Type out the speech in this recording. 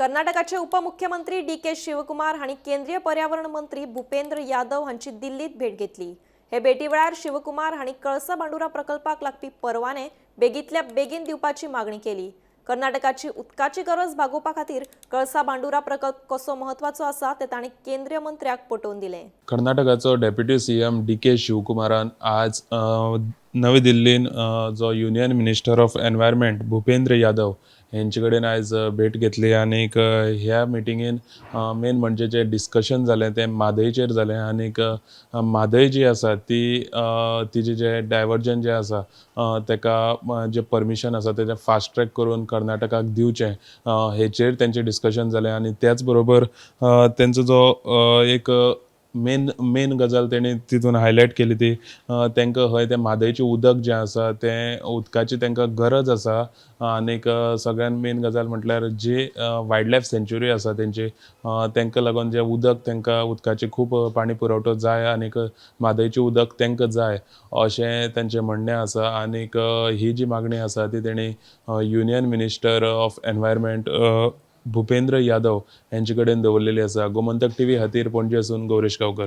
कर्नाटकाचे उपमुख्यमंत्री डी.के. शिवकुमार हांणी केंद्रीय पर्यावरण मंत्री भूपेंद्र यादव हांची दिल्लीत भेट घेतली। हे भेटी वेळार शिवकुमार हांणी कळसा बांडुरा प्रकल्पाक लागपी परवाने बेगींतल्या बेगीन दिवपाची मागणी केली। कर्नाटकाची उदकाची गरज भागोवपा खातीर कळसा बांडुरा प्रकल्प कसो महत्वाचो आसा ते तांणी केंद्रीय मंत्र्याक पटोवन दिलें। कर्नाटकाचो डेप्युटी सीएम डी.के. शिवकुमारान आज नवी दिल्लीन जो union minister of environment Bhupendra Yadav हेंचे कडेन आज भेट घेतली आनीक ह्या मिटिंगेन मेन म्हणजे जे डिस्कशन जालें तें म्हादयचेर जालें आनीक म्हादय जी आसा ती तिजे जे डायवर्जन जे आसा तेका जे परमिशन आसा तेजें फास्ट ट्रॅक करून कर्नाटकाक दिवचें हेचेर तेंचें डिस्कशन जालें आनी त्याच बरोबर तेंचो जो एक मेन गजाल तेणी तितून हायलायट केली ती तांकां हय तें म्हादयचें उदक जें आसा तें उदकाची तांकां गरज आसा आनीक सगळ्यान मेन गजाल म्हटल्यार जी वायल्ड लायफ सँच्युरी आसा तेंची तांकां लागून जें उदक तांकां उदकाची खूब पाणी पुरवठो जाय आनीक म्हादयचें उदक तांकां जाय अशें तेंचें म्हणणें आसा आनीक ही जी मागणी आसा ती तेणी union minister of environment Bhupendra Yadav हांचे कडेन दवरलेली आसा। गोमंतक टीव्ही खातीर पणजेसून गौरेश गांवकर।